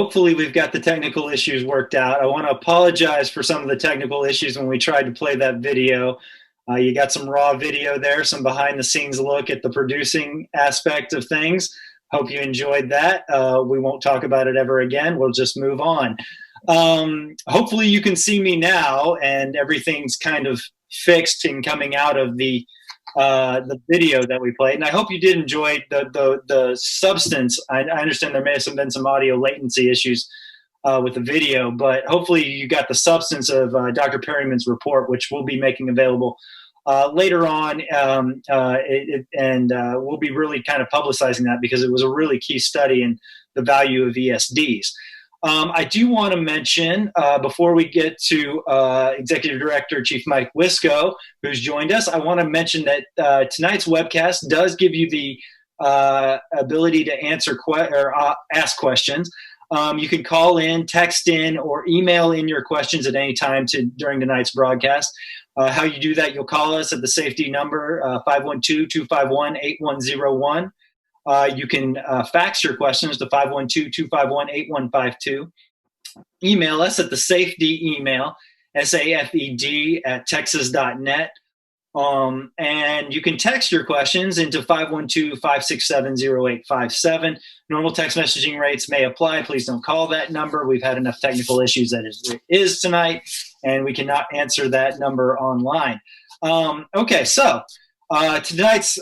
Hopefully we've got the technical issues worked out. I want to apologize for some of the technical issues when we tried to play that video. You got some raw video there, some behind the scenes look at the producing aspect of things. Hope you enjoyed that. We won't talk about it ever again. We'll just move on. Hopefully you can see me now and everything's kind of fixed and coming out of the video that we played. And I hope you did enjoy the substance. I understand there may have been some audio latency issues with the video, but hopefully you got the substance of Dr. Perryman's report, which we'll be making available later on. We'll be really kind of publicizing that because it was a really key study in the value of ESDs. I do want to mention, before we get to Executive Director Chief Mike Wisko, who's joined us, I want to mention that tonight's webcast does give you the ability to answer ask questions. You can call in, text in, or email in your questions at any time during tonight's broadcast. How you do that, you'll call us at the safety number, 512-251-8101. You can fax your questions to 512-251-8152. Email us at the safety email, safed@texas.net. And you can text your questions into 512-567-0857. Normal text messaging rates may apply. Please don't call that number. We've had enough technical issues that it is tonight, and we cannot answer that number online. Okay, so tonight's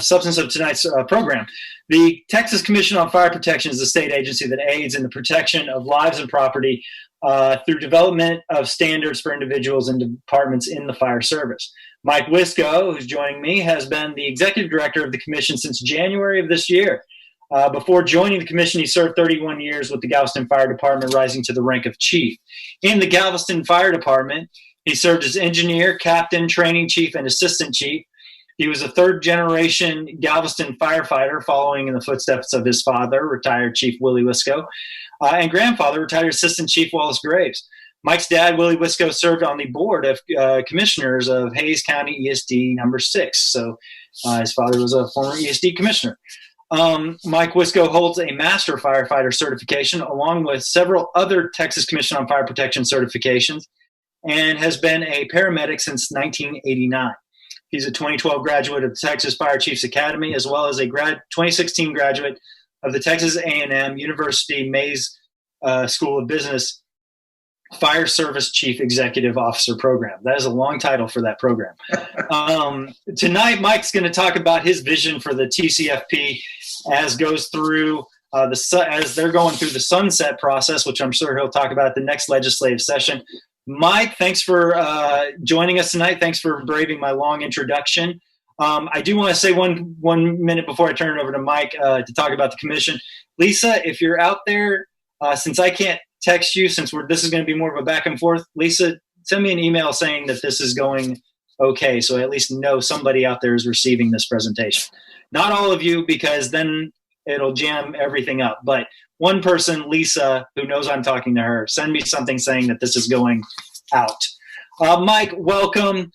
substance of tonight's program. The Texas Commission on Fire Protection is a state agency that aids in the protection of lives and property through development of standards for individuals and departments in the fire service. Mike Wisko, who's joining me, has been the executive director of the commission since January of this year. Before joining the commission, he served 31 years with the Galveston Fire Department, rising to the rank of chief. In the Galveston Fire Department, he served as engineer, captain, training chief, and assistant chief. He was a third-generation Galveston firefighter, following in the footsteps of his father, retired Chief Willie Wisko, and grandfather, retired Assistant Chief Wallace Graves. Mike's dad, Willie Wisko, served on the board of commissioners of Hays County ESD number 6. So his father was a former ESD commissioner. Mike Wisko holds a Master Firefighter certification, along with several other Texas Commission on Fire Protection certifications, and has been a paramedic since 1989. He's a 2012 graduate of the Texas Fire Chiefs Academy, as well as a 2016 graduate of the Texas A&M University Mays School of Business Fire Service Chief Executive Officer Program. That is a long title for that program. Tonight, Mike's going to talk about his vision for the TCFP as goes through as they're going through the sunset process, which I'm sure he'll talk about at the next legislative session. Mike, thanks for joining us tonight. Thanks for braving my long introduction. I do want to say one minute before I turn it over to Mike to talk about the commission. Lisa, if you're out there, since I can't text you, since this is going to be more of a back and forth, Lisa, send me an email saying that this is going okay, so I at least know somebody out there is receiving this presentation. Not all of you, because then it'll jam everything up, but one person, Lisa, who knows I'm talking to her, send me something saying that this is going out. Mike, welcome.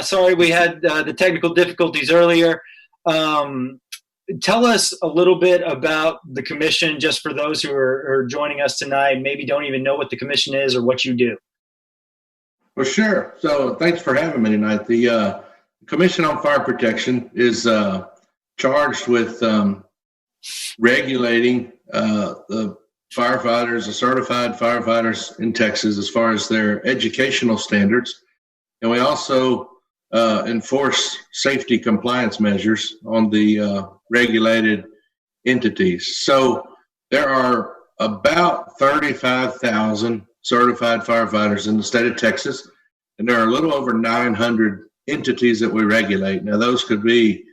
Sorry we had the technical difficulties earlier. Tell us a little bit about the commission, just for those who are joining us tonight, maybe don't even know what the commission is or what you do. Well, sure. So thanks for having me tonight. The Commission on Fire Protection is charged with regulating the firefighters, the certified firefighters in Texas, as far as their educational standards. And we also enforce safety compliance measures on the regulated entities. So there are about 35,000 certified firefighters in the state of Texas, and there are a little over 900 entities that we regulate. Now, those could be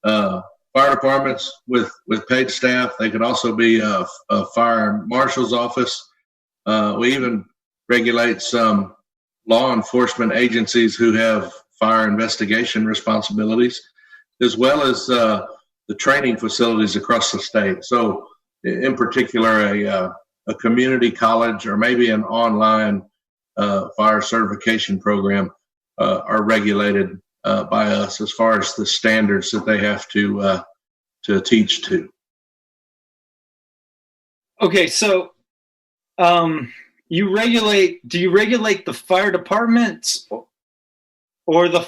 fire departments with paid staff. They could also be a fire marshal's office. We even regulate some law enforcement agencies who have fire investigation responsibilities, as well as the training facilities across the state. So in particular, a community college or maybe an online fire certification program are regulated by us as far as the standards that they have to teach to. Okay, so do you regulate the fire departments or the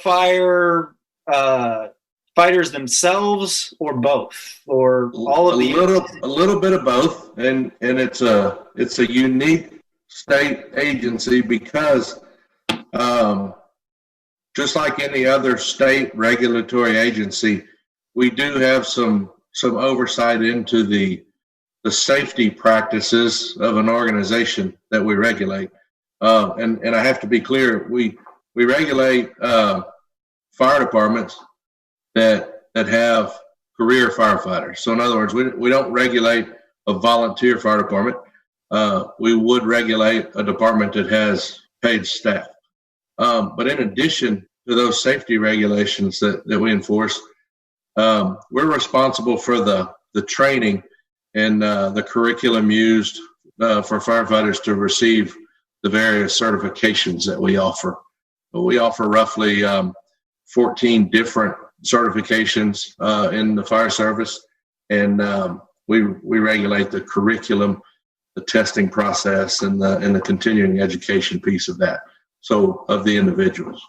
fighters themselves, or both, or all of the? A little bit of both, and it's a unique state agency because just like any other state regulatory agency, we do have some oversight into the safety practices of an organization that we regulate. And I have to be clear, we regulate fire departments that have career firefighters. So in other words, we don't regulate a volunteer fire department. We would regulate a department that has paid staff. But in addition to those safety regulations that we enforce, we're responsible for the training and the curriculum used for firefighters to receive the various certifications that we offer. We offer roughly 14 different certifications in the fire service, and we regulate the curriculum, the testing process, and the continuing education piece of that. So of the individuals.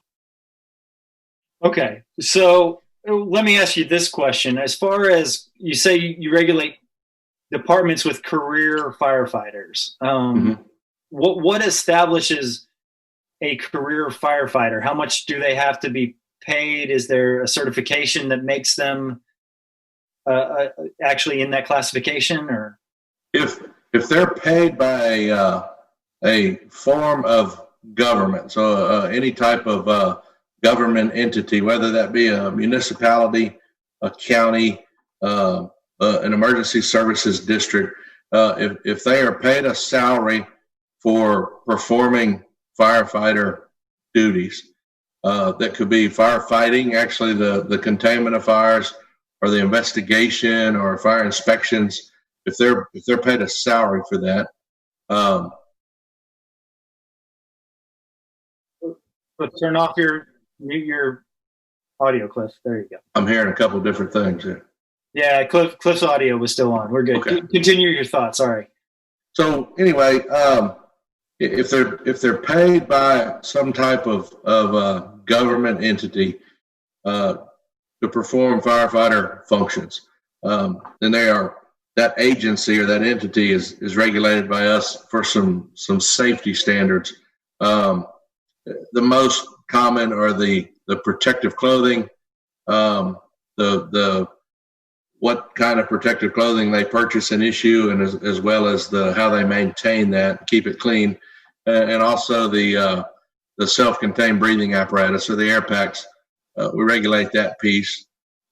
Okay, so let me ask you this question: as far as you say, you regulate departments with career firefighters. What establishes a career firefighter? How much do they have to be paid? Is there a certification that makes them actually in that classification? Or if they're paid by a form of government, so any type of government entity, whether that be a municipality, a county, an emergency services district, if they are paid a salary for performing firefighter duties, that could be firefighting, actually the containment of fires, or the investigation, or fire inspections. If they're paid a salary for that, turn off mute your audio, Cliff. There you go. I'm hearing a couple of different things here. Yeah, Cliff's audio was still on. We're good. Okay. Continue your thought. Sorry. So anyway, if they're paid by some type of government entity to perform firefighter functions, then that agency or that entity is regulated by us for some safety standards. The most common are the protective clothing, the what kind of protective clothing they purchase and issue, and as well as how they maintain that, keep it clean, and also the self-contained breathing apparatus, or the air packs. We regulate that piece.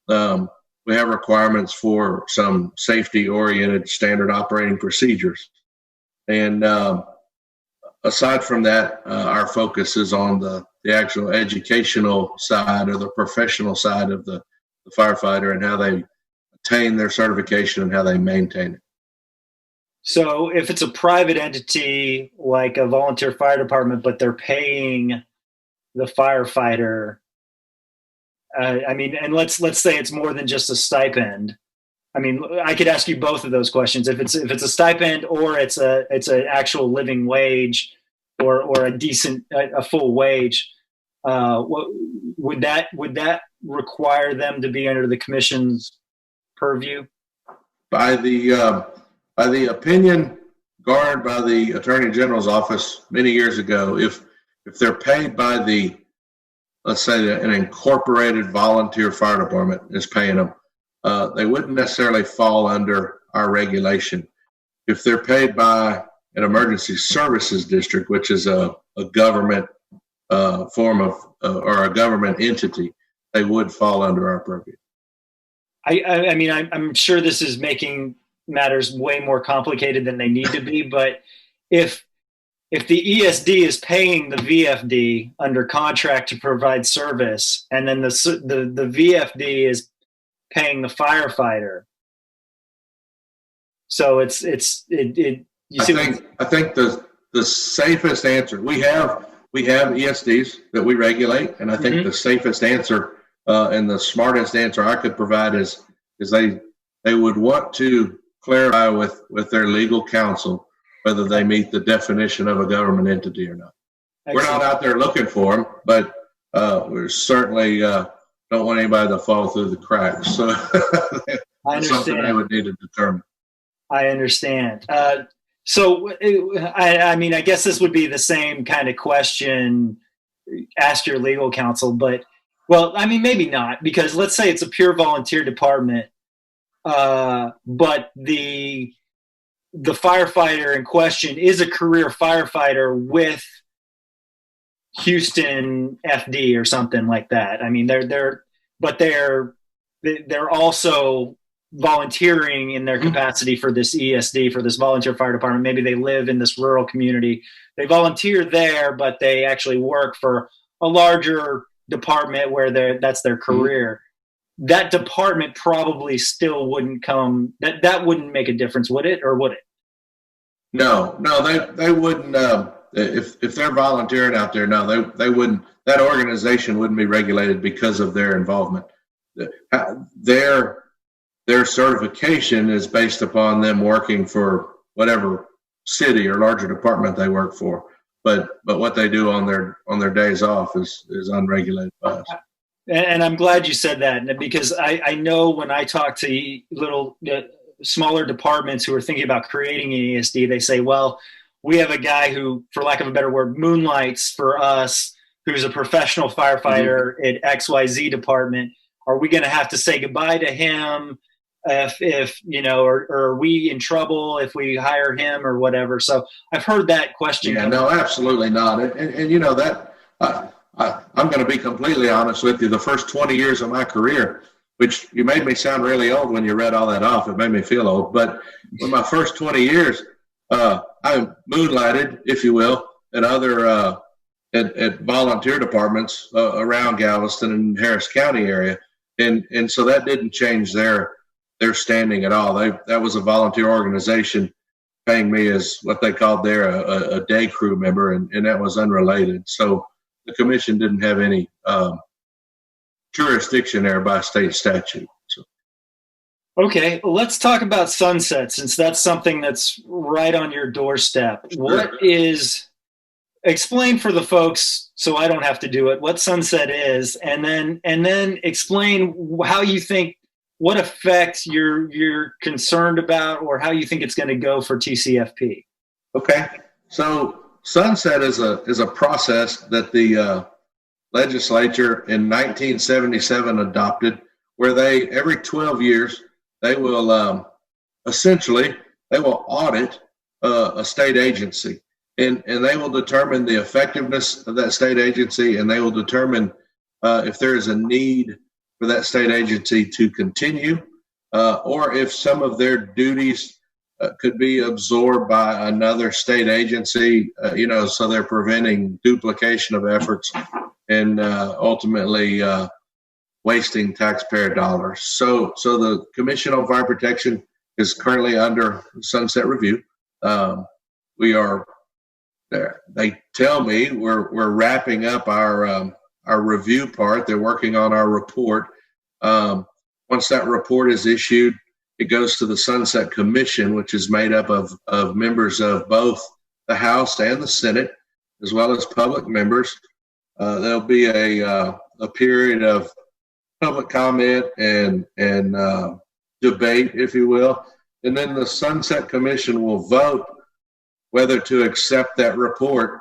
We have requirements for some safety-oriented standard operating procedures. And aside from that, our focus is on the actual educational side, or the professional side of the firefighter, and how they attain their certification and how they maintain it. So if it's a private entity like a volunteer fire department, but they're paying the firefighter, and let's say it's more than just a stipend. I mean, I could ask you both of those questions. If it's a stipend, or it's an actual living wage, or a full wage, would that require them to be under the commission's purview? By the opinion garnered by the Attorney General's office many years ago, if they're paid by let's say an incorporated volunteer fire department is paying them, they wouldn't necessarily fall under our regulation. If they're paid by an emergency services district, which is a government form of or a government entity, they would fall under our purview. I'm sure this is making matters way more complicated than they need to be, but if the ESD is paying the VFD under contract to provide service, and then the VFD is paying the firefighter, so I think the safest answer, we have ESDs that we regulate, and I think the safest answer and the smartest answer I could provide is they would want to clarify with their legal counsel whether they meet the definition of a government entity or not. Excellent. We're not out there looking for them, but we certainly don't want anybody to fall through the cracks. So that's something they would need to determine. I understand. So, I mean, I guess this would be the same kind of question asked your legal counsel, but, well, I mean, maybe not, because let's say it's a pure volunteer department, but the firefighter in question is a career firefighter with Houston FD or something like that. I mean, they're also volunteering in their capacity for this ESD, for this volunteer fire department. Maybe they live in this rural community. They volunteer there, but they actually work for a larger department where that's their career. That department probably still wouldn't come. That wouldn't make a difference, would it, or would it? No, they wouldn't. If they're volunteering out there, no, they wouldn't. That organization wouldn't be regulated because of their involvement. Their certification is based upon them working for whatever city or larger department they work for. But what they do on their days off is unregulated by us. And I'm glad you said that, because I know when I talk to little smaller departments who are thinking about creating an ESD, they say, well, we have a guy who, for lack of a better word, moonlights for us, who's a professional firefighter at XYZ department. Are we going to have to say goodbye to him if or are we in trouble if we hire him or whatever? So I've heard that question. Yeah, no, absolutely not. And you know that I'm going to be completely honest with you. The first 20 years of my career, which you made me sound really old when you read all that off. It made me feel old. But for my first 20 years, I moonlighted, if you will, at other at volunteer departments around Galveston and Harris County area, and so that didn't change their standing at all. That was a volunteer organization paying me as what they called there a day crew member, and that was unrelated. So the commission didn't have any jurisdiction there by state statute. So. Okay, well, let's talk about sunset, since that's something that's right on your doorstep. Sure. Explain for the folks, so I don't have to do it, what sunset is, and then explain how you think, what effect you're concerned about, or how you think it's going to go for TCFP. Okay, so sunset is a process that the legislature in 1977 adopted, where they every 12 years they will essentially audit a state agency, and they will determine the effectiveness of that state agency, and they will determine if there is a need for that state agency to continue, or if some of their duties could be absorbed by another state agency, so they're preventing duplication of efforts and ultimately wasting taxpayer dollars. So the Commission on Fire Protection is currently under sunset review. We are there. They tell me we're wrapping up our review part. They're working on our report. Once that report is issued, it goes to the Sunset Commission, which is made up of members of both the House and the Senate, as well as public members. There'll be a period of public comment and debate, if you will, and then the Sunset Commission will vote whether to accept that report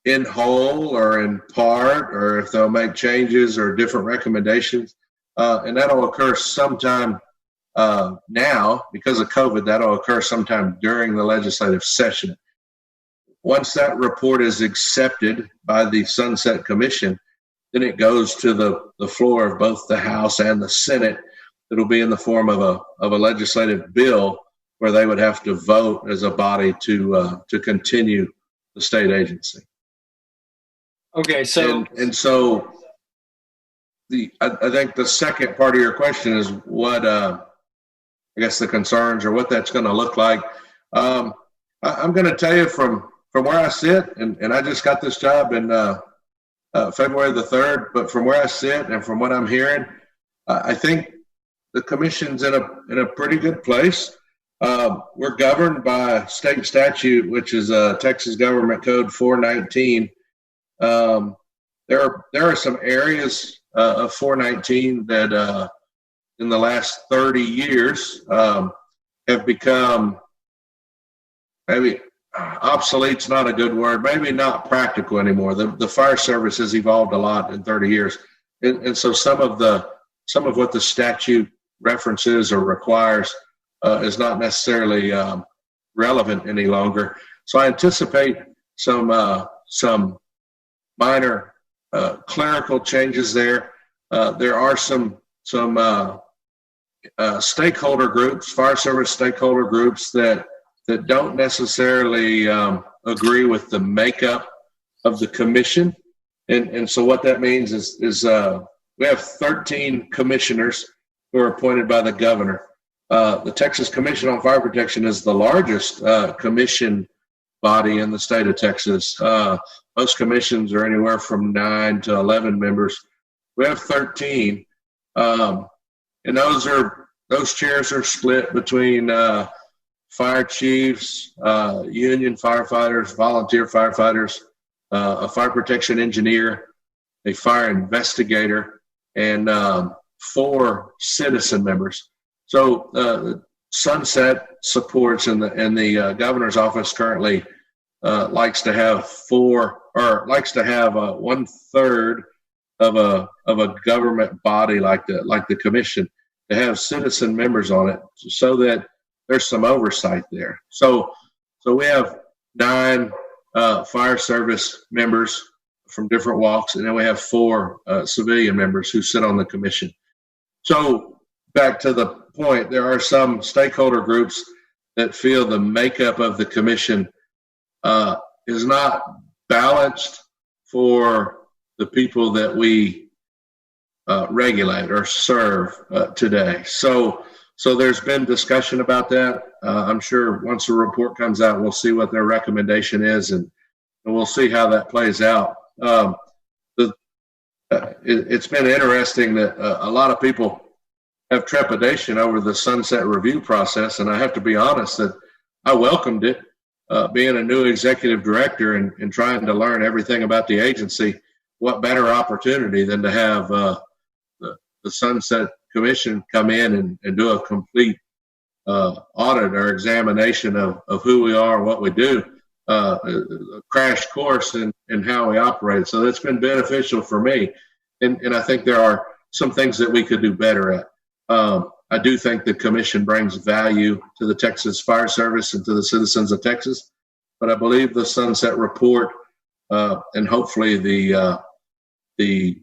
in whole or in part, or if they'll make changes or different recommendations. And that'll occur sometime now. Because of COVID, that'll occur sometime during the legislative session. Once that report is accepted by the Sunset Commission, then it goes to the floor of both the House and the Senate. It'll be in the form of a legislative bill where they would have to vote as a body to continue the state agency. Okay, so so I think the second part of your question is what I guess the concerns or what that's going to look like. I'm going to tell you from where I sit, and I just got this job in February the 3rd, but from where I sit and from what I'm hearing, I think the commission's in a pretty good place. We're governed by state statute, which is Texas Government Code 419. There are some areas of 419 that in the last 30 years have become maybe obsolete's not a good word, maybe not practical anymore. The fire service has evolved a lot in 30 years. And so some of what the statute references or requires is not necessarily relevant any longer. So I anticipate some minor clerical changes there. There are some stakeholder groups, fire service stakeholder groups that don't necessarily agree with the makeup of the commission. And so what that means is we have 13 commissioners who are appointed by the governor. The Texas Commission on Fire Protection is the largest commission body in the state of Texas. Most commissions are anywhere from 9 to 11 members. We have 13. And those chairs are split between fire chiefs, union firefighters, volunteer firefighters, a fire protection engineer, a fire investigator, and 4 citizen members. So Sunset supports, and the governor's office currently likes to have 1/3 of a government body like the commission to have citizen members on it, so that there's some oversight there. So we have 9 fire service members from different walks, and then we have 4 civilian members who sit on the commission. So back to the point, there are some stakeholder groups that feel the makeup of the commission is not balanced for the people that we regulate or serve today. So there's been discussion about that. I'm sure once the report comes out, we'll see what their recommendation is, and we'll see how that plays out. It's been interesting that a lot of people have trepidation over the sunset review process, and I have to be honest that I welcomed it. Being a new executive director and trying to learn everything about the agency, what better opportunity than to have the Sunset Commission come in and do a complete audit or examination of who we are, what we do, a crash course in how we operate. So that's been beneficial for me. And I think there are some things that we could do better at. I do think the commission brings value to the Texas Fire Service and to the citizens of Texas, but I believe the Sunset Report and hopefully the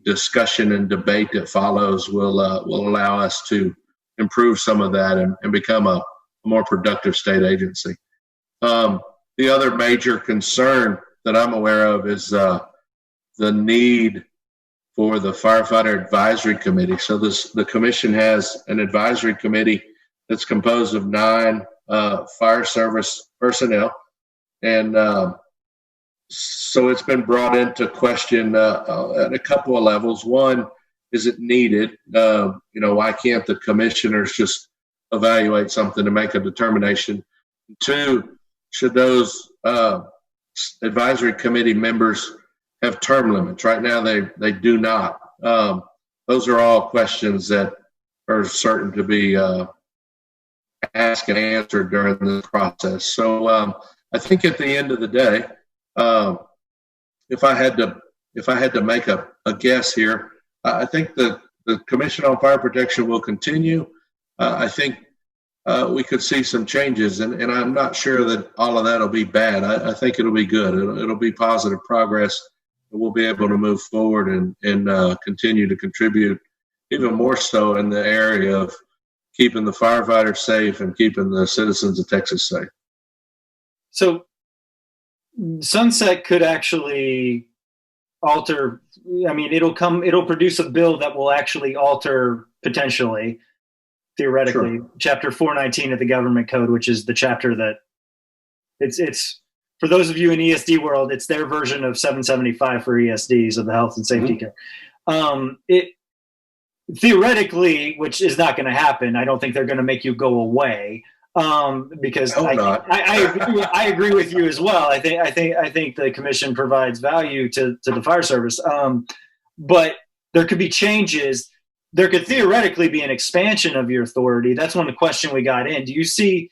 discussion and debate that follows will allow us to improve some of that and become a more productive state agency. The other major concern that I'm aware of is the need for the Firefighter Advisory Committee. So the commission has an advisory committee that's composed of 9 fire service personnel. And so it's been brought into question at a couple of levels. One, is it needed? Why can't the commissioners just evaluate something to make a determination? 2, should those advisory committee members have term limits? Right now, they do not. Those are all questions that are certain to be asked and answered during the process. So I think at the end of the day, if I had to make a guess here, I think the Commission on Fire Protection will continue. I think we could see some changes, and I'm not sure that all of that will be bad. I think it'll be good. It'll be positive progress. We'll be able to move forward and continue to contribute even more so in the area of keeping the firefighters safe and keeping the citizens of Texas safe. So Sunset could actually alter, it'll produce a bill that will actually alter, potentially, theoretically, Sure. Chapter 419 of the Government Code, which is the chapter that it's for those of you in ESD world, it's their version of 775 for ESDs of the health and safety care. theoretically, which is not going to happen, I don't think they're going to make you go away. Because I agree with you as well. I think the commission provides value to the fire service. But there could be changes. There could theoretically be an expansion of your authority. That's one question we got in. Do you see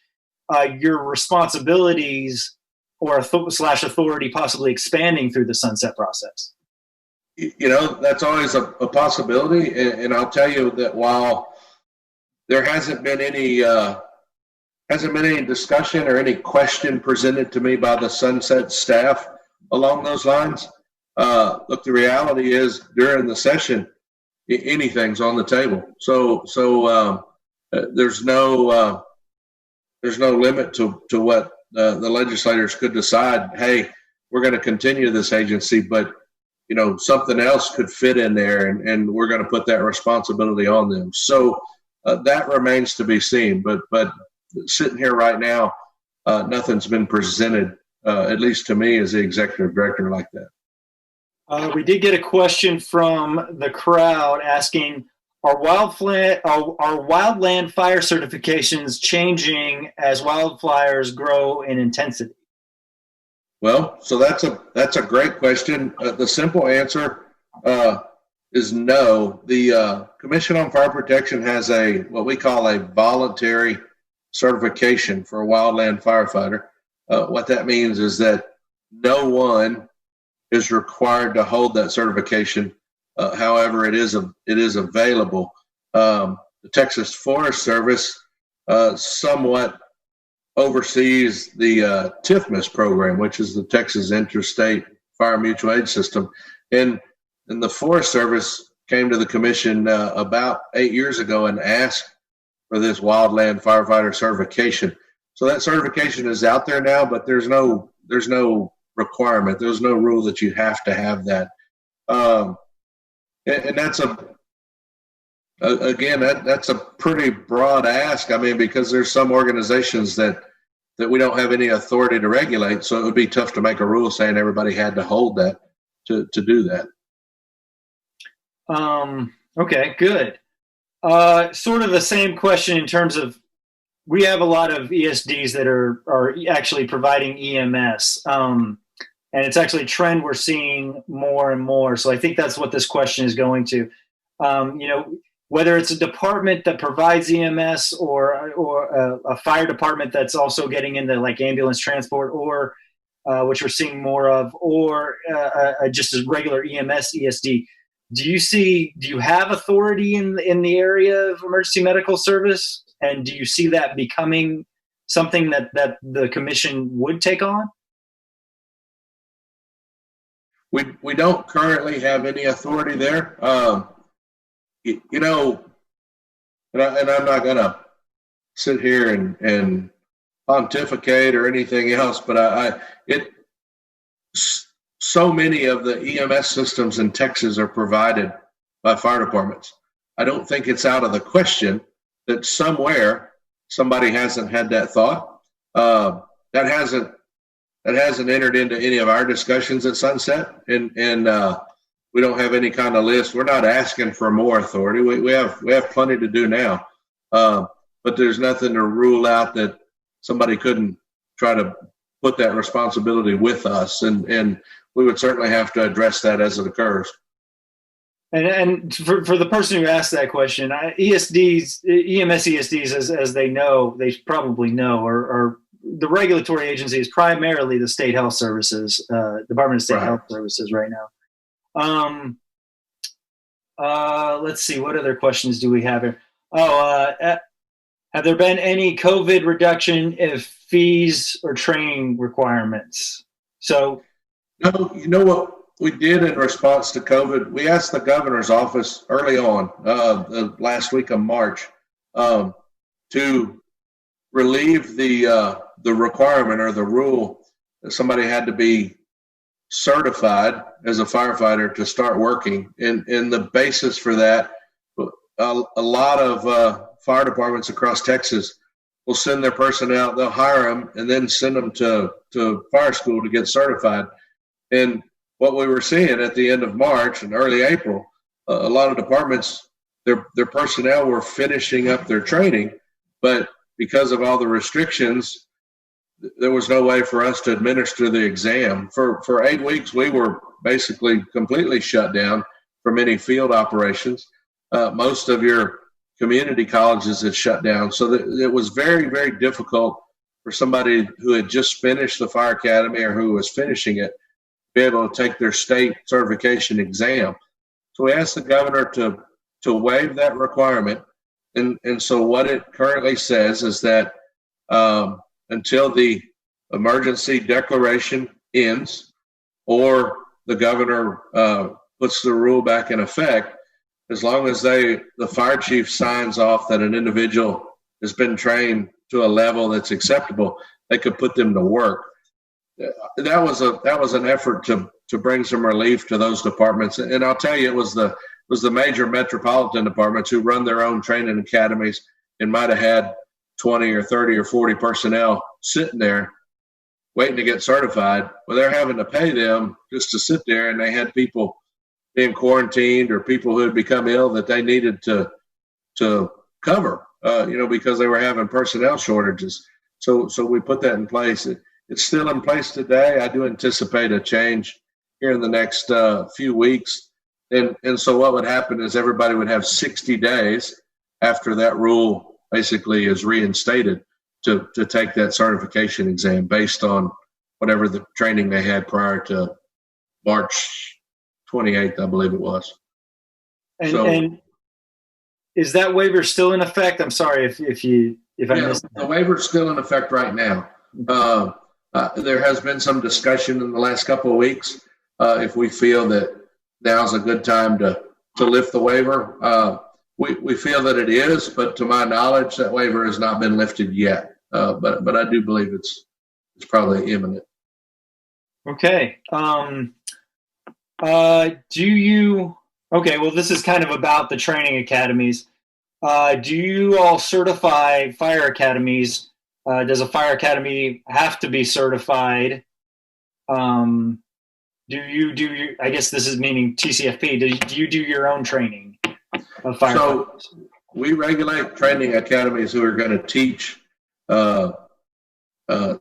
your responsibilities or slash authority possibly expanding through the sunset process? That's always a possibility. And I'll tell you that while there hasn't been any discussion or any question presented to me by the Sunset staff along those lines. Look, the reality is during the session, anything's on the table. So there's no limit to what the legislators could decide. Hey, we're going to continue this agency, but something else could fit in there, and we're going to put that responsibility on them. So that remains to be seen. But sitting here right now, nothing's been presented, at least to me as the executive director, like that. We did get a question from the crowd asking, are wildland fire certifications changing as wildfires grow in intensity? Well, so that's a great question. The simple answer is no. The Commission on Fire Protection has what we call a voluntary certification for a wildland firefighter. What that means is that no one is required to hold that certification. However, it is available. The Texas Forest Service somewhat oversees the TIFMAS program, which is the Texas Interstate Fire Mutual Aid System. And the Forest Service came to the commission about 8 years ago and asked for this wildland firefighter certification. So that certification is out there now, but there's no requirement. There's no rule that you have to have that. And that's that's a pretty broad ask. I mean, because there's some organizations that we don't have any authority to regulate. So it would be tough to make a rule saying everybody had to hold that to do that. Okay, good. Sort of the same question in terms of, we have a lot of ESDs that are actually providing EMS. And it's actually a trend we're seeing more and more. So I think that's what this question is going to. Whether it's a department that provides EMS or a fire department that's also getting into like ambulance transport, or which we're seeing more of, or just a regular EMS ESD. Do you have authority in the area of emergency medical service? And do you see that becoming something that the commission would take on? We don't currently have any authority there. And I'm not going to sit here and pontificate or anything else, but so many of the EMS systems in Texas are provided by fire departments. I don't think it's out of the question that somewhere somebody hasn't had that thought. That hasn't entered into any of our discussions at Sunset, and we don't have any kind of list. We're not asking for more authority. We have plenty to do now, but there's nothing to rule out that somebody couldn't try to put that responsibility with us, and we would certainly have to address that as it occurs. And for the person who asked that question, EMS ESDs, as they know, they probably know, are the regulatory agency is primarily the State Health Services, Department of State Health Services right now. Let's see, what other questions do we have here? Have there been any COVID reduction of fees or training requirements? So, no, you know what we did in response to COVID? We asked the governor's office early on, the last week of March, to relieve the requirement or the rule that somebody had to be certified as a firefighter to start working. And the basis for that, a lot of fire departments across Texas will send their personnel, they'll hire them and then send them to fire school to get certified. And what we were seeing at the end of March and early April, a lot of departments, their personnel were finishing up their training, but because of all the restrictions, there was no way for us to administer the exam. For 8 weeks, we were basically completely shut down from any field operations. Most of your community colleges had shut down. So it was very, very difficult for somebody who had just finished the fire academy or who was finishing it to be able to take their state certification exam. So we asked the governor to waive that requirement. And so what it currently says is that until the emergency declaration ends or the governor puts the rule back in effect, as long as the fire chief signs off that an individual has been trained to a level that's acceptable, they could put them to work. That was an effort to bring some relief to those departments. And I'll tell you, it was the major metropolitan departments who run their own training academies and might have had 20 or 30 or 40 personnel sitting there waiting to get certified. Well, they're having to pay them just to sit there, and they had people being quarantined or people who had become ill that they needed to cover, because they were having personnel shortages. So we put that in place. It's still in place today. I do anticipate a change here in the next few weeks. And so what would happen is everybody would have 60 days after that rule basically is reinstated to take that certification exam based on whatever the training they had prior to March 28th, I believe it was. And is that waiver still in effect? I'm sorry if I missed that. The waiver's still in effect right now. There has been some discussion in the last couple of weeks if we feel that now's a good time to lift the waiver. We feel that it is, but to my knowledge, that waiver has not been lifted yet. But I do believe it's probably imminent. Okay. Okay, well, this is kind of about the training academies. Do you all certify fire academies? Does a fire academy have to be certified? Do you do I guess this is meaning TCFP. Do you do your own training of fire? So we regulate training academies who are going to teach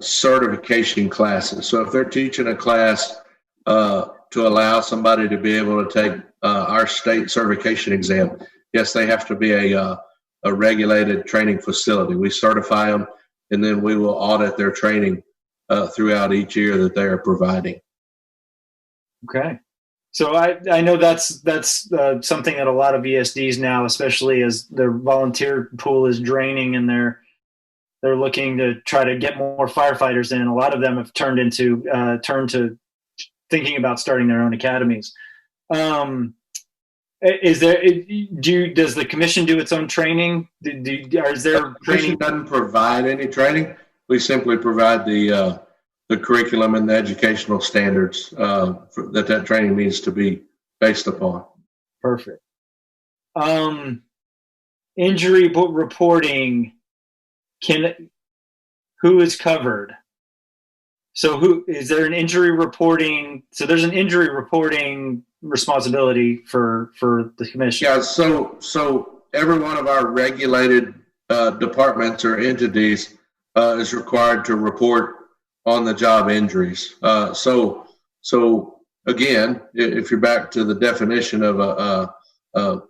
certification classes. So if they're teaching a class to allow somebody to be able to take our state certification exam, yes, they have to be a regulated training facility. We certify them, and then we will audit their training throughout each year that they are providing. Okay. So I know that's something that a lot of ESDs now, especially as their volunteer pool is draining and they're looking to try to get more firefighters in. A lot of them have turned to thinking about starting their own academies. Does the commission do its own training? The commission doesn't provide any training. We simply provide the curriculum and the educational standards that training needs to be based upon. Perfect. Injury reporting. Who is covered? So who is there an injury reporting? So there's an injury reporting responsibility for the commission. Yeah. So every one of our regulated departments or entities is required to report on the job injuries. So again, if you're back to the definition of a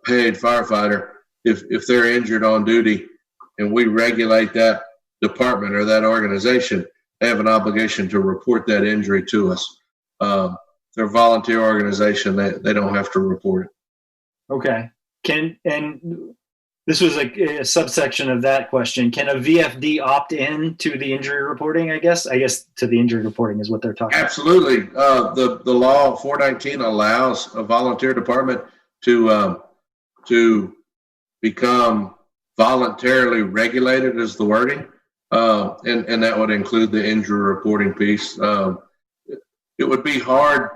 paid firefighter, if they're injured on duty and we regulate that department or that organization, they have an obligation to report that injury to us. They're a volunteer organization. They don't have to report it. Okay. This was a subsection of that question. Can a VFD opt in to the injury reporting? I guess to the injury reporting is what they're talking Absolutely. The law 419 allows a volunteer department to become voluntarily regulated, is the wording. And that would include the injury reporting piece. It would be hard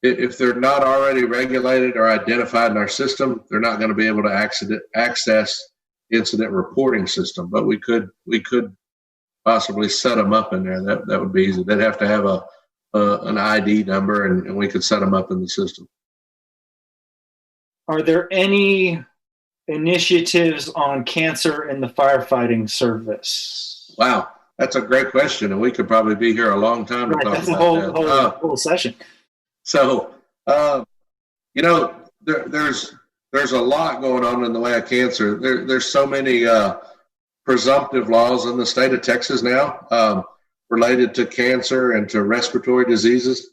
if they're not already regulated or identified in our system. They're not going to be able to access incident reporting system, but we could possibly set them up in there. That would be easy. They'd have to have an ID number, and we could set them up in the system. Are there any initiatives on cancer in the firefighting service? Wow, that's a great question, and we could probably be here a long time to Right, talk that's a about that. whole session. So, you know, there's a lot going on in the way of cancer. There's so many presumptive laws in the state of Texas now related to cancer and to respiratory diseases.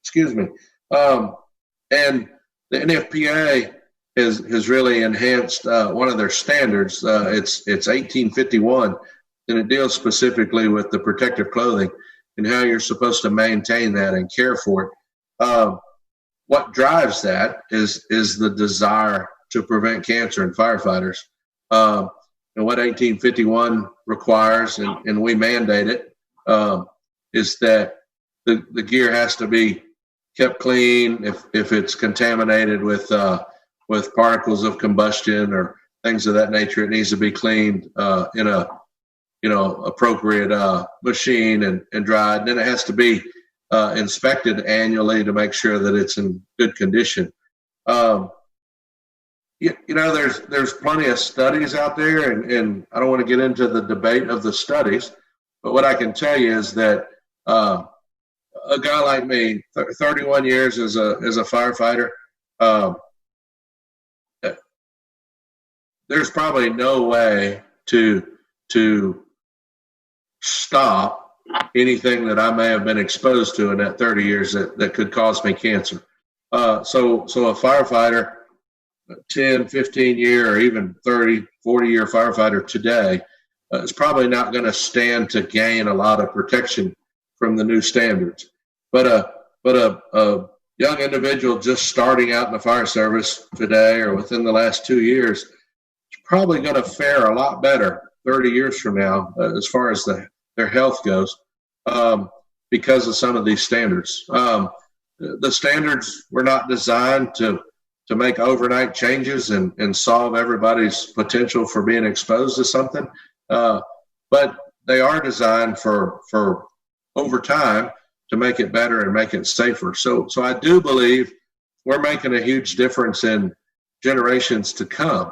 Excuse me. And the NFPA has really enhanced one of their standards. It's 1851, and it deals specifically with the protective clothing and how you're supposed to maintain that and care for it. What drives that is the desire to prevent cancer in firefighters. And what 1851 requires, and we mandate it, is that the gear has to be kept clean. If it's contaminated with particles of combustion or things of that nature, it needs to be cleaned in a appropriate machine and dried. And then it has to be inspected annually to make sure that it's in good condition. There's plenty of studies out there, and I don't want to get into the debate of the studies, but what I can tell you is that a guy like me, 31 years as a firefighter, there's probably no way to stop anything that I may have been exposed to in that 30 years that could cause me cancer. So a firefighter, 10, 15 year, or even 30, 40 year firefighter today is probably not going to stand to gain a lot of protection from the new standards. But a young individual just starting out in the fire service today or within the last 2 years is probably going to fare a lot better 30 years from now as far as their health goes because of some of these standards. The standards were not designed to make overnight changes and solve everybody's potential for being exposed to something, but they are designed for over time to make it better and make it safer. So I do believe we're making a huge difference in generations to come.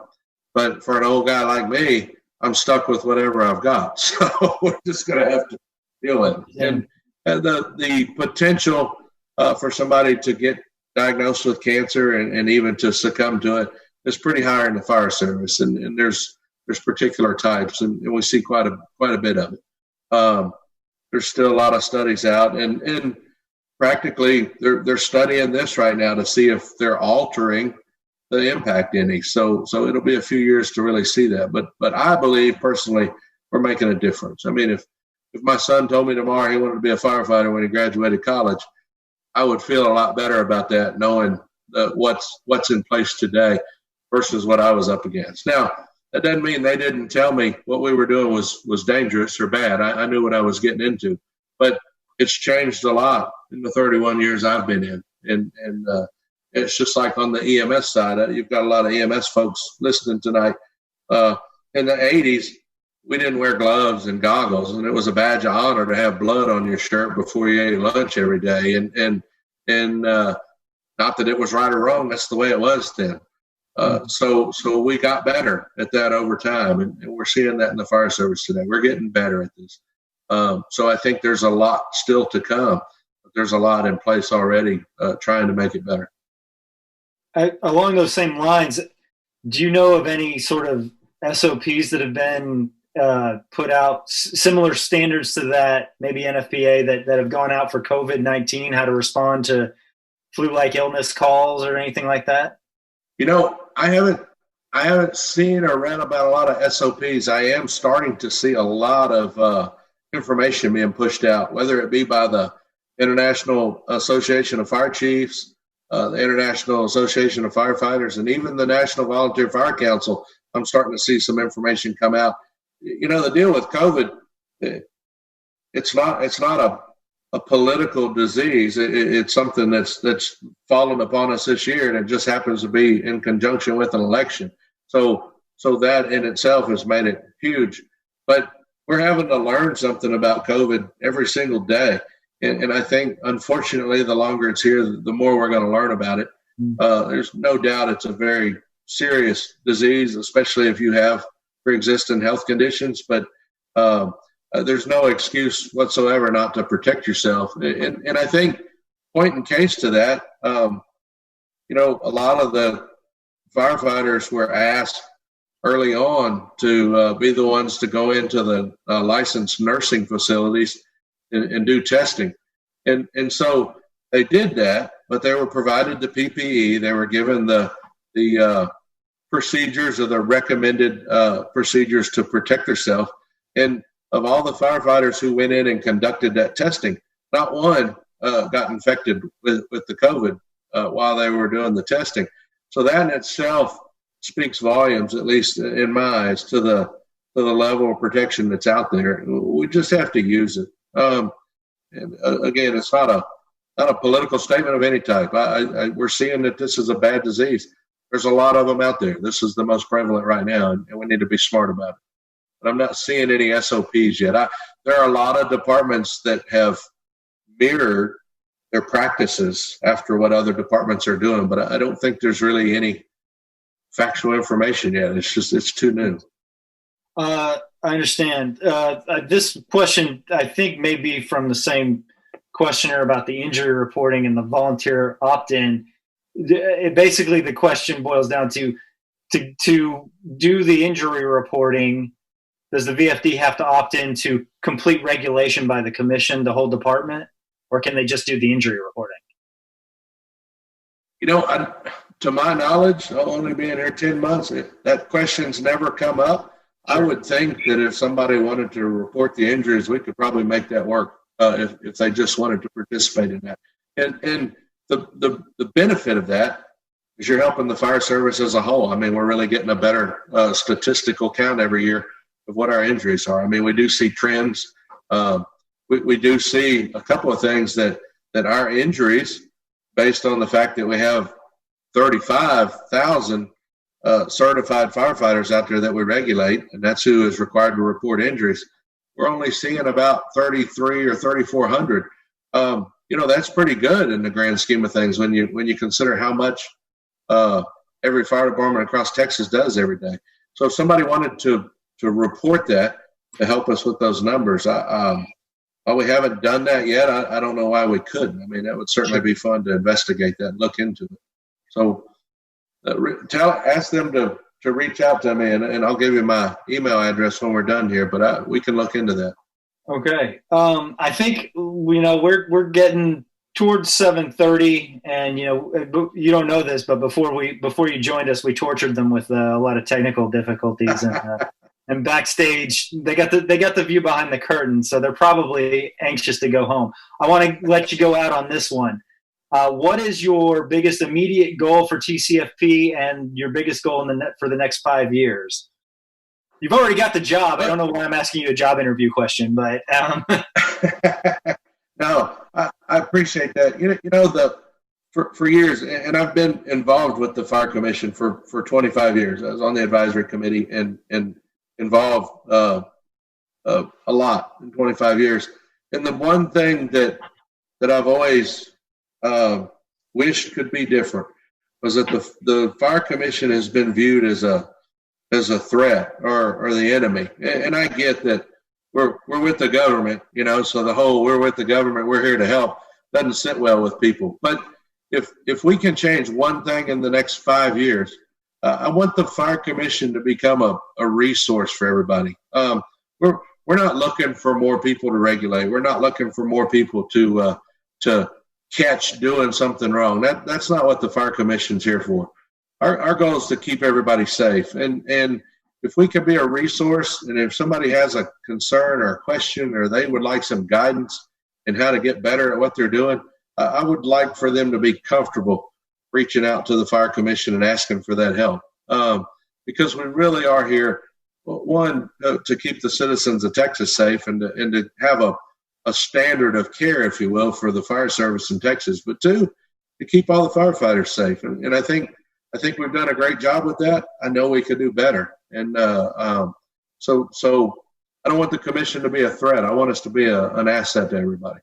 But for an old guy like me, I'm stuck with whatever I've got. So we're just going to have to deal with it. Yeah. And the potential for somebody to get diagnosed with cancer and even to succumb to it is pretty high in the fire service. And there's particular types, and we see quite a bit of it. There's still a lot of studies out, and practically they're studying this right now to see if they're altering the impact any. So it'll be a few years to really see that. But I believe personally we're making a difference. I mean, if my son told me tomorrow he wanted to be a firefighter when he graduated college, I would feel a lot better about that, knowing what's in place today versus what I was up against. Now, that doesn't mean they didn't tell me what we were doing was dangerous or bad. I knew what I was getting into, but it's changed a lot in the 31 years I've been in. And it's just like on the EMS side. You've got a lot of EMS folks listening tonight. In the 80s, we didn't wear gloves and goggles, and it was a badge of honor to have blood on your shirt before you ate lunch every day. And not that it was right or wrong, that's the way it was then. So we got better at that over time, and we're seeing that in the fire service today. We're getting better at this. So I think there's a lot still to come. But there's a lot in place already trying to make it better. Along those same lines, do you know of any sort of SOPs that have been put out, similar standards to that, maybe NFPA, that have gone out for COVID-19, how to respond to flu-like illness calls or anything like that? You know, I haven't seen or read about a lot of SOPs. I am starting to see a lot of information being pushed out, whether it be by the International Association of Fire Chiefs, the International Association of Firefighters, and even the National Volunteer Fire Council. I'm starting to see some information come out. You know, the deal with COVID, it's not a political disease. It's something that's fallen upon us this year, and it just happens to be in conjunction with an election. So that in itself has made it huge. But we're having to learn something about COVID every single day. And I think, unfortunately, the longer it's here, the more we're going to learn about it. There's no doubt it's a very serious disease, especially if you have pre-existing health conditions. But there's no excuse whatsoever not to protect yourself. And I think point in case to that, a lot of the firefighters were asked early on to be the ones to go into the licensed nursing facilities and do testing. And so they did that, but they were provided the PPE. They were given the procedures or the recommended procedures to protect themselves. And of all the firefighters who went in and conducted that testing, not one got infected with the COVID while they were doing the testing. So that in itself speaks volumes, at least in my eyes, to the level of protection that's out there. We just have to use it. And again, it's not a political statement of any type. We're seeing that this is a bad disease. There's a lot of them out there. This is the most prevalent right now, and we need to be smart about it. But I'm not seeing any SOPs yet. There are a lot of departments that have mirrored their practices after what other departments are doing, but I don't think there's really any factual information yet. It's too new. I understand. This question, I think, may be from the same questioner about the injury reporting and the volunteer opt-in. Basically, the question boils down to do the injury reporting. Does the VFD have to opt in to complete regulation by the commission, the whole department, or can they just do the injury reporting? To my knowledge, only being here 10 months, that question's never come up. Sure. I would think that if somebody wanted to report the injuries, we could probably make that work if they just wanted to participate in that. And the benefit of that is you're helping the fire service as a whole. I mean, we're really getting a better statistical count every year of what our injuries are. I mean, we do see trends. We do see a couple of things that our injuries, based on the fact that we have 35,000 certified firefighters out there that we regulate, and that's who is required to report injuries. We're only seeing about 33 or 3,400. That's pretty good in the grand scheme of things when you consider how much every fire department across Texas does every day. So if somebody wanted to report that to help us with those numbers, while we haven't done that yet, I don't know why we couldn't. I mean, that would certainly be fun to investigate that and look into it. So ask them to reach out to me, and I'll give you my email address when we're done here, but we can look into that. Okay. I think, we're getting towards 7:30, and, you don't know this, but before you joined us, we tortured them with a lot of technical difficulties and backstage they got the view behind the curtain. So they're probably anxious to go home. I want to let you go out on this one. What is your biggest immediate goal for TCFP and your biggest goal for the next 5 years? You've already got the job. I don't know why I'm asking you a job interview question, but no, I appreciate that. For years, and I've been involved with the Fire Commission for 25 years. I was on the advisory committee and involved a lot in 25 years. And the one thing that I've always wished could be different was that the Fire Commission has been viewed as a threat or the enemy. And I get that we're with the government, so the whole we're with the government, we're here to help doesn't sit well with people. But if we can change one thing in the next 5 years, I want the Fire Commission to become a resource for everybody. We're not looking for more people to regulate. We're not looking for more people to catch doing something wrong. That's not what the Fire Commission's here for. Our goal is to keep everybody safe. And if we can be a resource, and if somebody has a concern or a question, or they would like some guidance in how to get better at what they're doing, I would like for them to be comfortable reaching out to the Fire Commission and asking for that help. Because we really are here, one, to keep the citizens of Texas safe and to have a standard of care, if you will, for the fire service in Texas, but two, to keep all the firefighters safe. And I think we've done a great job with that. I know we could do better. And so I don't want the commission to be a threat. I want us to be an asset to everybody.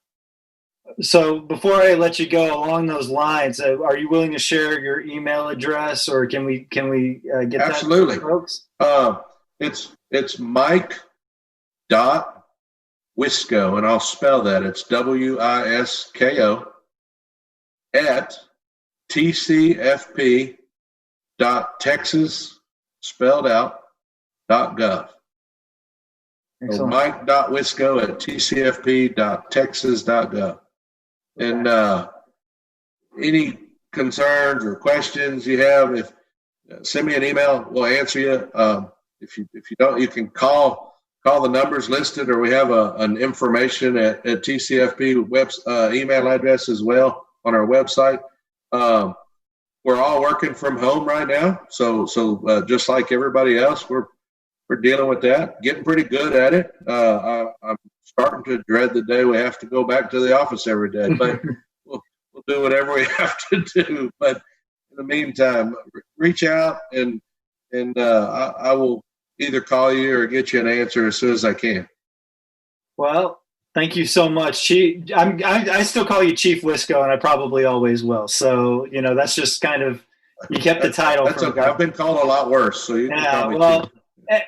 So before I let you go along those lines, are you willing to share your email address, or can we get Absolutely. that to folks? It's Mike dot Wisko, and I'll spell that. It's Wisko at TCFP Texas spelled out .gov. So Mike.Wisko at TCFP.Texas.gov. And any concerns or questions you have, send me an email. We'll answer you. If you don't, you can call the numbers listed, or we have an information at TCFP email address as well on our website. We're all working from home right now, so just like everybody else, we're dealing with that, getting pretty good at it. I'm starting to dread the day we have to go back to the office every day, but we'll do whatever we have to do. But in the meantime, reach out and I will either call you or get you an answer as soon as I can. Well, thank you so much, Chief. I still call you Chief Wisko, and I probably always will. So that's just kind of, you kept the title. That's okay. I've been called a lot worse, so you can call me Chief.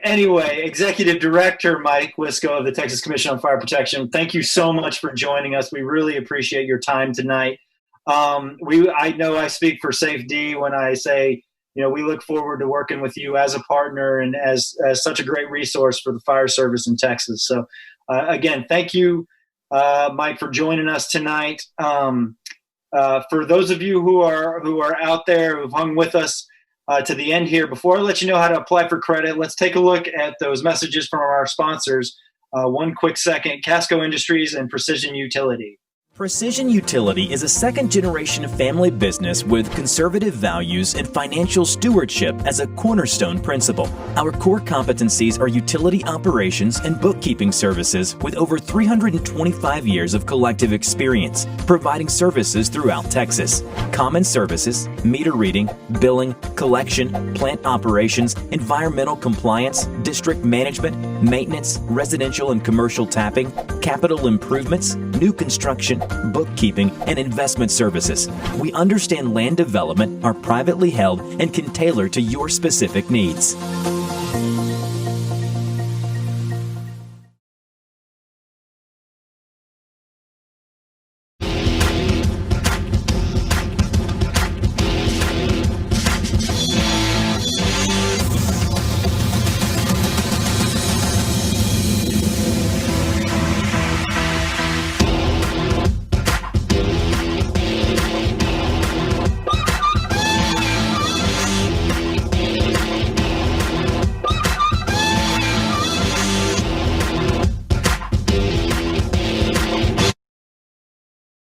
Anyway, Executive Director Mike Wisko of the Texas Commission on Fire Protection, thank you so much for joining us. We really appreciate your time tonight. I know I speak for Safe D when I say, we look forward to working with you as a partner and as such a great resource for the fire service in Texas. So, again, thank you, Mike, for joining us tonight. For those of you who are out there who've hung with us to the end here, before I let you know how to apply for credit, let's take a look at those messages from our sponsors. One quick second: Casco Industries and Precision Utility. Precision Utility is a second-generation family business with conservative values and financial stewardship as a cornerstone principle. Our core competencies are utility operations and bookkeeping services with over 325 years of collective experience, providing services throughout Texas. Common services, meter reading, billing, collection, plant operations, environmental compliance, district management, maintenance, residential and commercial tapping, capital improvements, new construction, bookkeeping, and investment services. We understand land development are privately held and can tailor to your specific needs.